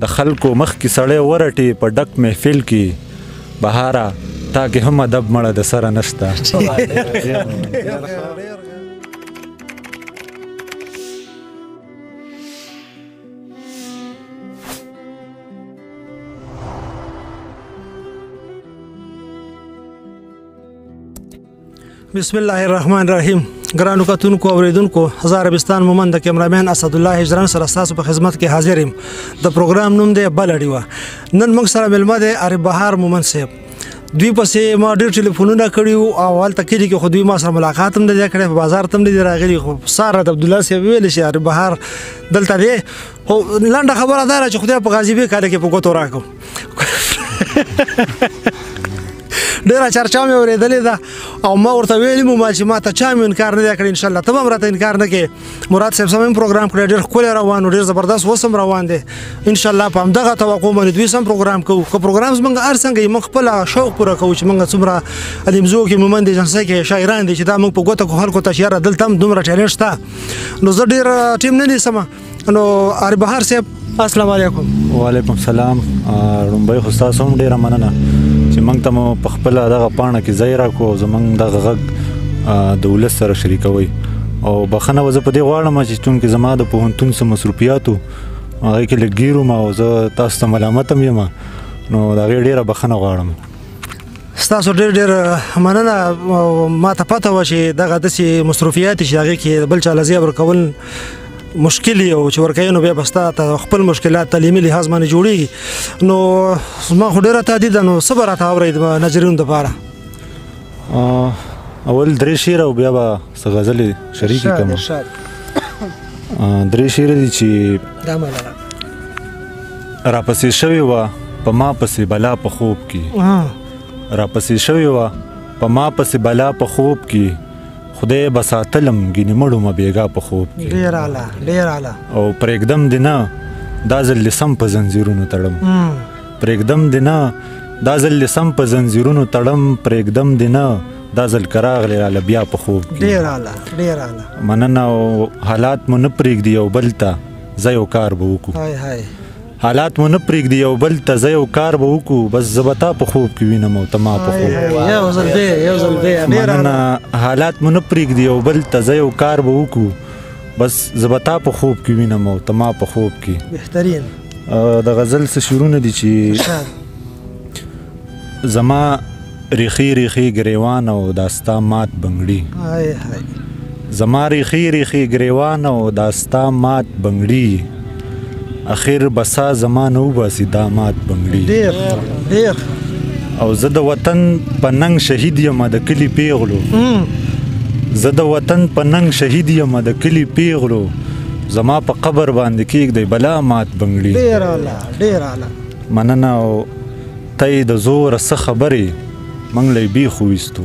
د خلکو مخ کې سړی ورټي په ډک محفل کې بهاره تا کې هم ادب مړه د سره نشته. بسم الله الرحمن الرحیم. ګرانو کتونکو اوریدونکو، هزار عربستان مومند د کیمرامین اسدالله هجران سره ستاسو په خدمت کې حاضر یم. د پروګرام نوم دی بل اړیوه. نن موږ سره مېلمه دی عارف بهار مومند صاحب. دوی پسې ما ډېر ټلیفونونه کړي وو او هلته کلي کې خو دوی ما سره ملاقات هم نه دی کړی، په بازار ته هم نه دی راغلي. خو سار د عبدالله صاحب ویلی چې عارف بهار دلته دی. خو لنډه خبره دا ده چې خدای په غازي بې کاله کې په ګوتو راکړم. ډېره چرچا مې اورېدلې ده او ما ورته ویلي مو چې ما ته چا مې انکار نه دی کړی. انشاءالله ته به هم راته انکار نه کوې. مراد صاحب سم پروګرام کړی، ډېر ښکلی روان و، ډېر زبردست اوس هم روان دی. انشاءالله په همدغه توقع باندې دوی سم پروګرام کوو. که پروګرام زموږ هر څنګه وي موږ خپله شوق پوره کوو چې موږ څومره المزو کې مومند ایجنسۍ کې شاعران دي چې دا موږ په ګوته کو خلکو ته چې یاره دلته هم دومره ټیلنټ شته. نو زه ډېر ټیم نه نیسم. نو عارف بهار صاحب السلام علیکم. وعلیکم السلام. لومبۍ خو ستاسو هم ډېره مننه چې موږ ته مو په خپله دغه پاڼه کې ځای راکړو او زموږ دغه غږ د ولس سره شریکوئ. او بخښنه به زه په دې غواړم چې چونکې زما د پوهنتون څه مصروفیاتو هغې کې لږ ګیر وم او زه تاسو ته ملامت هم یم، نو د هغې ډېره بخښنه غواړم. ستاسو ډېر ډېر مننه. ما ته پته وه چې دغه داسې مصروفیات چې هغې کې بل چا له ځای ورکول مشکل یو چې ورکوي، نو بیا به ستا ته خپل مشکلات تعلیمي لحاظ باندې جوړېږي. نو زما خو ډېره تهدید ده، نو څه به راته اورئ د ناظرینو دپاره؟ اول درې شعر او بیا به څه غزلې شریکې کړم. درې شعر دي چې راپسې شوې وه په ما پسې بلا په خوب کې، راپسې شوې وه په ما پسې بلا په خوب کې، خدای به ساتلم ګینې مړو مه بېګا په خوب کې. ډېر اعلی ډېر اعلی. او پرېږدم دې نه دا ځل دې سم په زنځیرونو تړم، پرېږدم دې نه دا ځل دې سم په زنځیرونو تړم، پرېږدم دې نه دا ځل که راغلې راله بیا په خوب کې. ډېر اعلی ډېر اعلی. مننه. او حالات مو نه پرېږدي یو بل ته زه یو کار به وکړو، حالات مو نه پرېږدي یو بل ته زه یو کار به وکړو، بس زه به تا په خوب کې وینم او ته ما په خوب. مننه. حالات مو نه پرېږدي یو بل ته زه یو کار به وکړو، بس زه به تا په خوب کې وینم او ته ما په خوب کې. بهترین. د غزل څه شعرونه دي چې زما ریخي ریخي ګریوان او دا ستا مات بنګړي، زما ریخي ریخي ګریوان او دا ستا مات بنګړي، اخر بسا زمان وباسي دا مات بنګړي. ډېر ډېر. او زه د وطن په ننګ شهید یم د کلي پیغلو، زه د وطن په ننګ شهید یم د کلي پیغلو، زما په قبر باندې کېږدی بلا مات بنګړي. ډېر اعلی ډېر اعلی. مننه. او ته یې د زوره څه خبرې موږ له یې بیخ وویستو،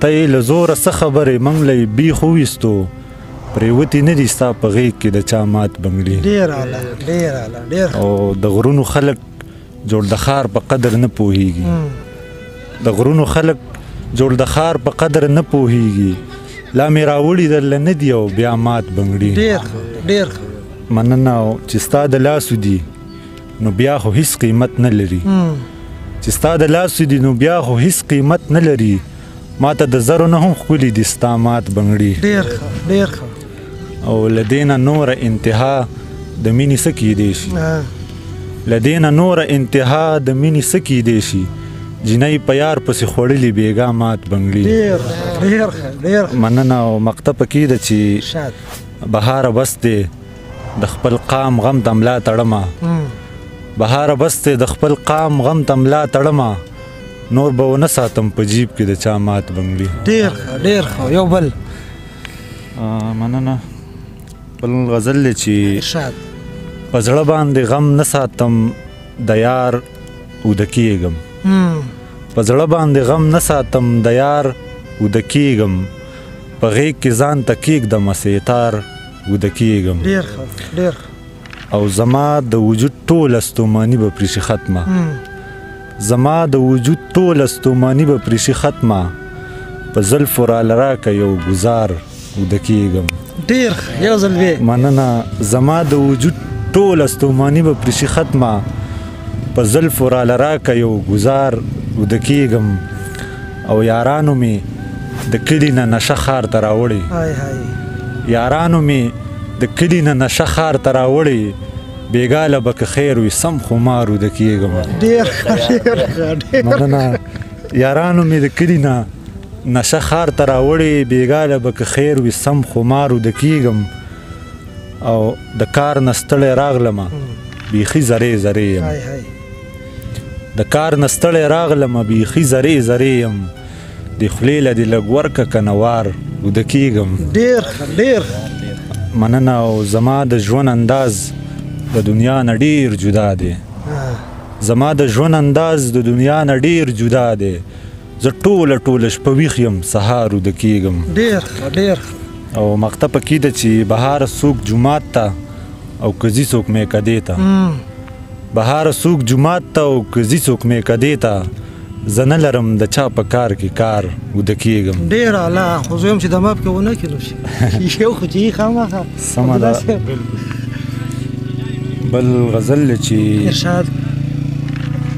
ته یې له زوره څه خبرې موږ له یې بیخ وویستو، پرېوتې نه دي ستا په غېږ کې د چا مات بنګړي. ډېر اعلی ډېر اعلی ډېر. او د غرونو خلک جوړ د ښار په قدر نه پوهېږي، د غرونو خلک جوړ د ښار په قدر نه پوهېږي، لا مې راوړي درله نه دي او بیا مات بنګړي. ډېر ډېر. مننه. او چې ستا د لاسو دي نو بیا خو هیڅ قیمت نه لري، چې ستا د لاسو دي نو بیا خو هیڅ قیمت نه لري، ما ته د زرو نه هم ښکلي دي ستا مات بنګړي. ډېر ښه ډېر ښه. او له دې نه نوره انتها د مینې څه کیدی شي، له دې نه نوره انتها د مینې څه کیدی شي، جنۍ په یار پسې خوړلي بېګا مات بنګړي. ډېر ډېر ډېر. مننه. او مقطع پکې ده چې بهاره بس دی د خپل قام غم ته ملا تړمه، بهاره بس دی د خپل قام غم ته ملا تړمه، نور به ونه ساتم په جیب کې د چا مات بنګړي. ډېر ښه ډېر ښه. یو بل. مننه. بل غزل دی چې په زړه باندې غم نه ساتم د یار اوده کېږم، په زړه باندې غم نه ساتم د یار اوده کېږم، په غېږ کې ځان ته کېږدمه سیتار اوده کېږم. ډېر ښه ډېر. او زما د وجود ټوله ستوماني به پرې شي ختمه، زما د وجود ټوله ستوماني به پرې شي ختمه، په زلفو راله راکه یو ګزار اوده کېږم. ډېر یو ځل وې. مننه. زما د وجود ټول استوماني به پرشي ختمه په زلفو راله راکه یو ګزار وده کېږم او یارانو مې د کلي نه نشه ښار ته راوړې یارانو مې د کلي نه نشه ښار ته راوړې بېګاله به که خیر وي سم خمار وده کېږم مننه یارانو مې د کلي نه نشه ښار ته راوړې بېګاله به که خیر وي سم خمار وده کېږم او د کار نه ستړی راغلمه بیخي زرې زرې یم د کار نه ستړی راغلمه بیخي زرې زرې یم د خولې له دې لږ ورکه که نوار وده کېږم ډېر مننه او زما د ژوند انداز د دنیا نه ډېر جدا دی زما د ژوند انداز د دنیا نه ډېر جدا دی زه ټوله شپه ویښ یم سهار وده کېږم ډېر او مقطع پکې ده چې بهار څوک جومات ته او که ځي څوک میکدې ته بهار څوک جومات ته او که ځي څوک میکدې ته زه نه لرم د چا په کار کې کار وده کېږم ډېر اعلی خو زه یم چې دمه پکې ونه کړو شي یو خو چې یې خامخا سمه ده بل غزل چې ارشاد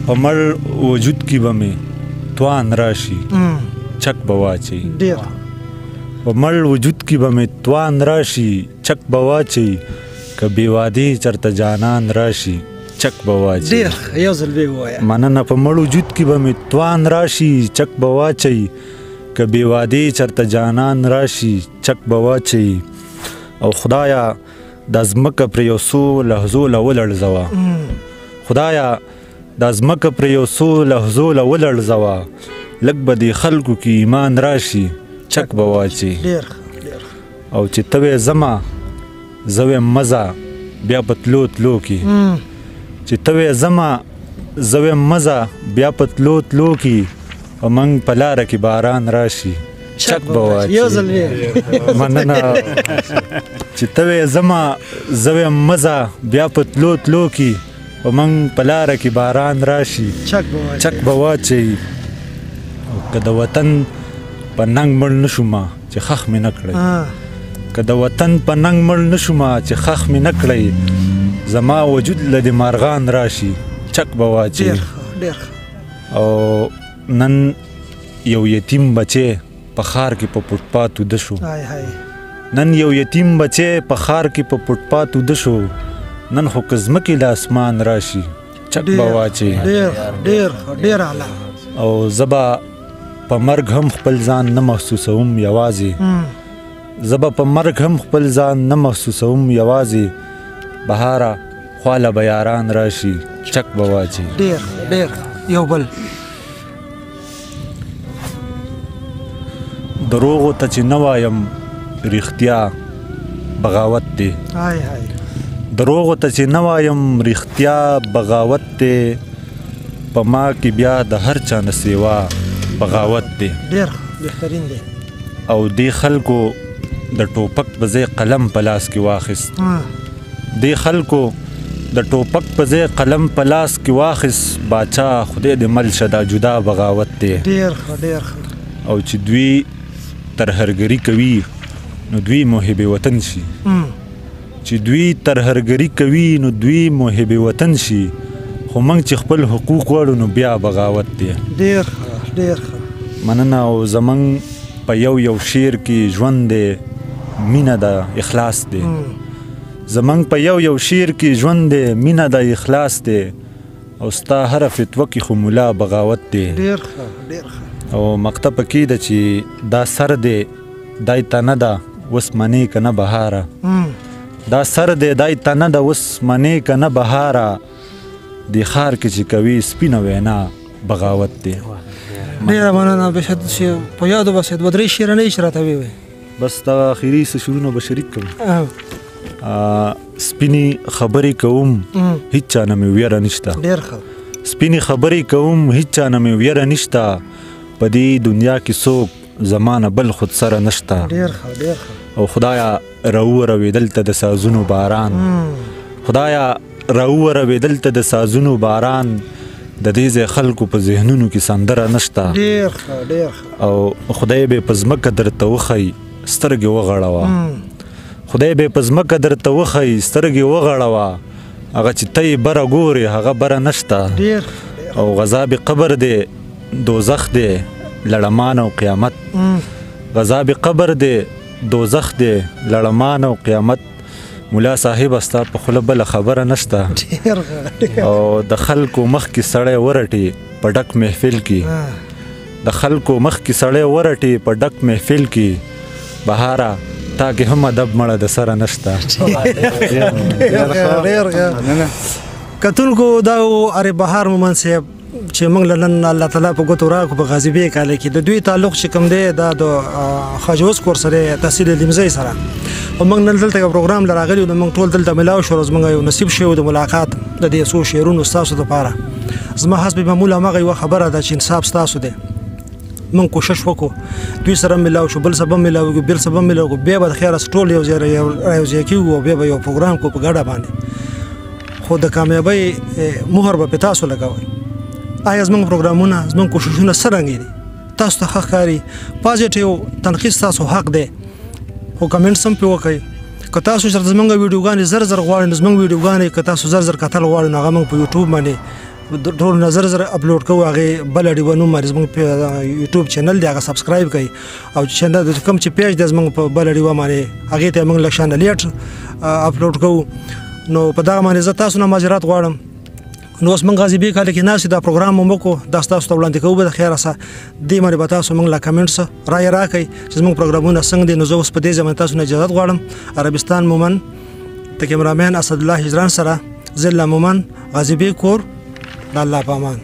په مړ وجود کې به مې توان راشي چک به واچي ډېر په مړ وجود کې به مې توان راشي چک به واچي که بې وادې چرته جانان راشي چک به واچي ډېر یو ځل بیا ووایه مننه په مړ وجود کې به مې توان راشي چک به واچي که بې وادې چرته جانان راشي چک به واچي او خدایا دا ځمکه پرې یو څو لحظو له ولړزوه خدایا دا ځمکه پرې یو څو لحظو له ولړزوه لږ به دې خلکو کې ایمان راشي چک به واچي او چې ته وې ځمه زه ویم مزه بیا په تلو تلو کې چې ته وې ځمه زه ویم مزه بیا په تلو تلو کې او موږ په لاره کې باران راشي چک به واچي مننه چې ته وې ځمه زه ویم مزه بیا په تلو تلو کې او موږ په لاره کې باران راشي چک به واچي او که د وطن په ننګ مړ نه شومه چې خخ مې نه کړی که د وطن په ننګ مړ نه شومه چې خخ مې نه کړی زما وجود له دې مارغان راشي چک به واچي او نن یو یتیم بچی په ښار کې په فوټپات وده شو نن یو یتیم بچی په ښار کې په فوټپات وده شو نن خو که ځمکې له اسمان راشي چک به واچي ډېر اعلی او زه به په مرګ هم خپل ځان نه محسوسوم یوازې زه به په مرګ هم خپل ځان نه محسوسوم یوازې بهاره خواله به یاران راشي چک به واچي ډېر یو بل دروغو ته چې نه وایم رښتیا بغاوت دی دروغو ته چې نه وایم رښتیا بغاوت دی په ما کې بیا د هر چا نه سیوا بغاوت دی ډېر بهترین دی او دې خلکو د ټوپک په ځای قلم په لاس کې واخیست دې خلکو د ټوپک په ځای قلم په لاس کې واخیست باچا خدای دې مل شه دا جدا بغاوت دی ډېر او چې دوی ترهرګري کوي نو دوی محب وطن شي چې دوی ترهرګري کوي نو دوی محب وطن شي خو موږ چې خپل حقوق غواړو نو بیا بغاوت دی ډېر مننه او زموږ په یو شعر کې ژوند دی مینه ده اخلاص دی زموږ په یو شعر کې ژوند دی مینه ده اخلاص دی او ستا هره فتوه کې خو ملا بغاوت دی ډېر او مقطع پکې ده چې دا سر دی دای ته نه ده اوس منې که نه بهاره دا سر دی دای ته نه ده اوس منې که نه بهاره دې ښار کې چې کوي سپینه وینا بغاوت دی ډېره مننه بشد چې په یادو به سید ودرې شعرنۍ چې راته ویې بس دا اخري څه شعرونه به شریک کړم سپینې خبرې کوم هیڅ چا نه مې ویره نشته ډېر ښه سپینې خبرې کوم هیڅ چا نه مې ویره نشته په دې دنیا کې څوک زمانه بل خود سره نشته ډېر ښه او خدایا راووروې دلته د سازونو باران خدایا راووروې دلته د سازونو باران د دې ځای خلکو په ذهنونو کې سندره نشته ډېر ښه او خدای به په ځمکه درته وښی سترګې وغړوه خدای به په ځمکه درته وښی سترګې وغړوه هغه چې ته یې بره ګورې هغه بره نشته ډېر او غذاب قبر دی دوزخ دی لړمان او قیامت غذاب قبر دی دوزخ دی لړمان او قیامت مولا صاحب استا په خوله بله خبره نشته او د خلکو مخ کې سړی ورټي په ډک محفل کې د خلکو مخ کې سړی ورټي په ډک محفل کې بهاره تا کې هم ادب مړه د سره نشته کتونکو دا اره بهار مومن صاحب چې موږ نن الله تعالی په ګوتو راکو په غازی بیګ کال کې د دوی تعلق چې کوم دی دا د خاجوس کور سره تحصیل لمزي سره او موږ نن دلته پروګرام لراغلی نو موږ ټول دلته ملاو شو روز موږ یو نصیب شو د ملاقات د دې سو شیرونو تاسو لپاره زما حسب معموله مغه یو خبره ده چې انصاف تاسو دی من کوشش وکړو دوی سره ملاو شو بل سبب ملاو بل سبب ملاو بیا به خیر ټول یو ځای کې وو بیا به یو پروګرام کو په ګډه باندې خو د کامیابی مهر به تاسو لګوي آیا زموږ پروګرامونه زموږ کوششونه څرنګه دي تاسو ته ښه ښکاري پازیټیو تنقید تاسو حق دی خو کمنټس هم پې وکړئ که تاسو سره زموږ ویډیوګانې زر زر غواړئ نو زموږ ویډیوګانې که تاسو زر زر کتل غواړئ نو هغه موږ په یوټیوب باندې ټول نظر زر اپلوډ کوو هغې بله ډیوه نوم باندې زموږ یوټیوب چینل دی هغه سبسکرایب کړئ او چینل کوم چې پیج دی زموږ په بله ډیوه باندې هغې ته موږ لږ شانه لیټ اپلوډ کوو نو په دغه باندې زه تاسو نه معذرت غواړم نو اوس موږ غازی بیګ کال کې ناستې دا پروګرام مو وکړو دا ستاسو ته وړاندې کوو به د خیره سه دې باندې به تاسو موږ له کمنټس رایه راکړئ چې زموږ پروګرامونه څنګه دي نو زه اوس په دې ځای باندې تاسو نه اجازت غواړم عربستان مومن د کیمرامین اسد الله هجران سره زه الله مومن غازی بیګ کور د الله په امان